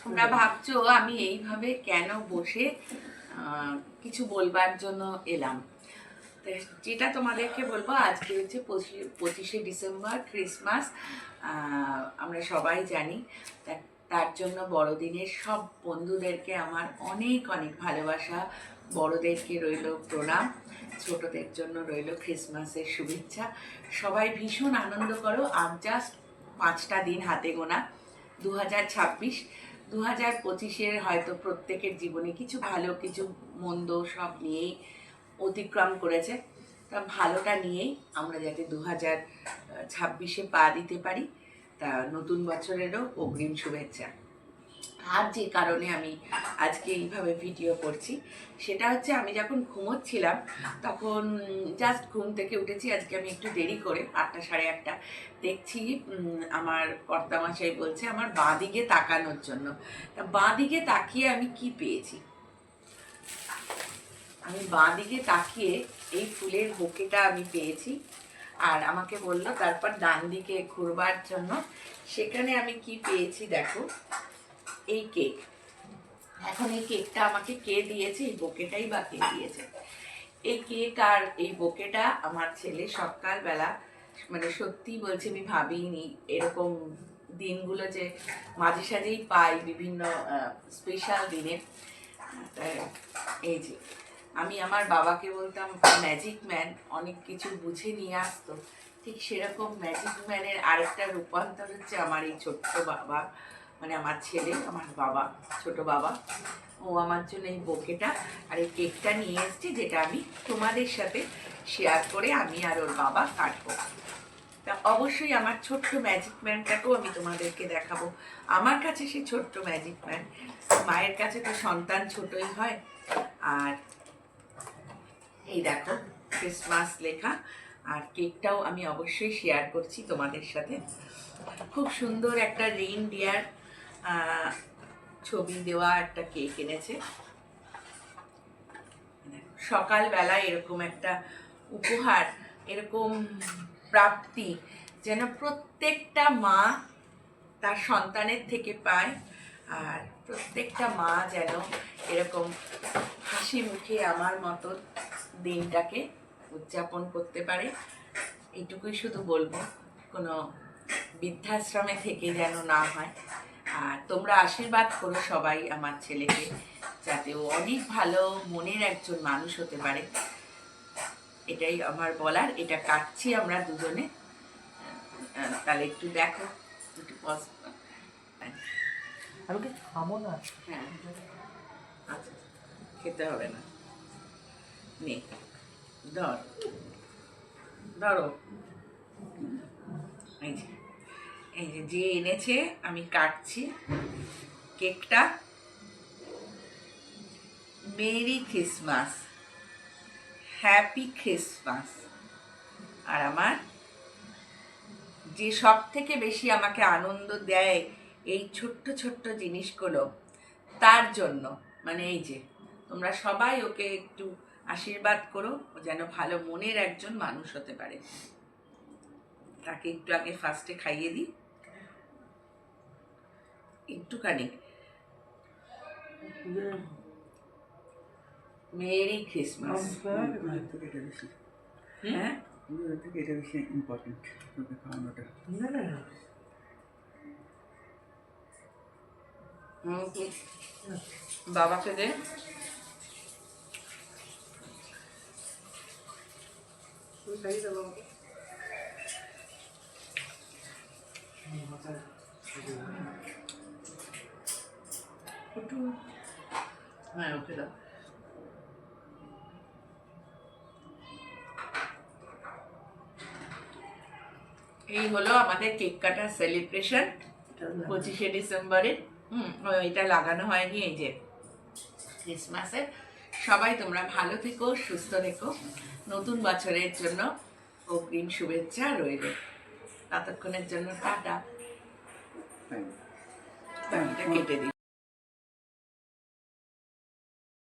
তোমরা ভাবছো আমি এইভাবে কেন বসে কিছু বলবার জন্য এলাম। যেটা তোমাদেরকে বলবো, আজকে হচ্ছে 25শে ডিসেম্বর, ক্রিসমাস। আমরা সবাই জানি। তার জন্য বড়দিনের সব বন্ধুদেরকে আমার অনেক অনেক ভালোবাসা, বড়দেরকে রইল প্রণাম, ছোটদের জন্য রইল ক্রিসমাসের শুভেচ্ছা। সবাই ভীষণ আনন্দ করো। আর জাস্ট 5টা দিন হাতে গোনা। 2026, 2025-এর হয়তো প্রত্যেকের জীবনে কিছু ভালো কিছু মন্দ সব নিয়েই অতিক্রম করেছে। তা ভালোটা নিয়েই আমরা যাতে 2026-এ পা দিতে পারি, তা নতুন বছরেরও অগ্রিম শুভেচ্ছা। আর যে কারণে আমি আজকে এইভাবে ভিডিও করছি সেটা হচ্ছে, আমি যখন ঘুমোচ্ছিলাম তখন জাস্ট ঘুম থেকে উঠেছি। আজকে আমি একটু দেরি করে 8টা সাড়ে 8টা দেখছি আমার কর্তামশাই বলছে আমার বাঁ দিকে তাকানোর জন্য। তা বাঁ দিকে তাকিয়ে আমি কি পেয়েছি, আমি বাঁ দিকে তাকিয়ে এই ফুলের বুকেটা আমি পেয়েছি। আর আমাকে বললো তারপর ডান দিকে ঘুরবার জন্য। সেখানে আমি কি পেয়েছি দেখো, এই কেক। এখন এই কেকটা আমাকে কে দিয়েছে, এই বোকেটাই বা কে দিয়েছে? এই কেক আর এই বোকেটা আমার ছেলে সকালবেলা, মানে সত্যি বলছি আমি ভাবিনি এরকম দিনগুলো যে মাঝে সাঝেই পাই বিভিন্ন স্পেশাল দিনে। এই যে আমি আমার বাবাকে বলতাম ম্যাজিক ম্যান, অনেক কিছু বুঝে নিয়ে আসতো, ঠিক সেরকম ম্যাজিক ম্যানের আরেকটা রূপান্তর হচ্ছে আমার এই ছোট্ট বাবা, মানে আমার ছেলে, আমার বাবা, ছোট বাবা। ও আমার জন্য এই বোকেটা আর এই কেকটা নিয়ে এসেছি, যেটা আমি তোমাদের সাথে শেয়ার করে আমি আর ওর বাবা কাটবো। তা অবশ্যই আমার ছোট্ট ম্যাজিক ম্যানটাকেও আমি তোমাদেরকে দেখাবো। আমার কাছে সে ছোট্ট ম্যাজিক ম্যান, মায়ের কাছে তো সন্তান ছোটই হয়। আর এই দেখো ক্রিসমাস লেখা, আর কেকটাও আমি অবশ্যই শেয়ার করছি তোমাদের সাথে। খুব সুন্দর একটা রেইনডিয়ার ছবি দেওয়া একটা কেক এনেছে। সকালবেলা এরকম একটা উপহার, এরকম প্রাপ্তি যেন প্রত্যেকটা মা তার সন্তানের থেকে পায়। আর প্রত্যেকটা মা যেন এরকম হাসি মুখে আমার মতো দিনটাকে উদযাপন করতে পারে, এইটুকুই শুধু বলবো। কোনো বৃদ্ধাশ্রমে থেকে যেন না হয়। আর তোমরা আশীর্বাদ করো সবাই আমার ছেলেকে, যাতে ও অনেক ভালো মনের একজন মানুষ হতে পারে। এটাই আমার বলার। এটা কাটছি আমরা দুজনে। তাহলে একটু দেখো, একটু পজ। আমি কি খাবো না? হ্যাঁ, আচ্ছা, খেতে হবে না, নে ধর, ধরো। এই যে, এই যে যে এনেছে, আমি কাটছি কেকটা। Merry Christmas, happy Christmas. আর আমার যে সব থেকে বেশি আমাকে আনন্দ দেয় এই ছোট্ট ছোট্ট জিনিসগুলো, তার জন্য, মানে এই যে তোমরা সবাই ওকে একটু আশীর্বাদ করো, ও যেন ভালো মনের একজন মানুষ হতে পারে। তাকে একটু আগে ফার্স্টে খাইয়ে দিই একটুখানি। Merry Christmas. হ্যাঁ, এটা বেশি ইম্পর্টেন্ট খাওয়ানোটা। বাবাকে দে। হ্যাঁ, ওকে দাও। এই হলো আমাদের কেক কাটার সেলিব্রেশন 25শে ডিসেম্বরের। এটা লাগানো হয়নি, এই যে ক্রিসমাসের। সবাই তোমরা ভালো থেকো, সুস্থ থেকো। নতুন বছরের জন্য অগ্রিম শুভেচ্ছা রইল। ততক্ষণের জন্য টাটা। কেটে দিই।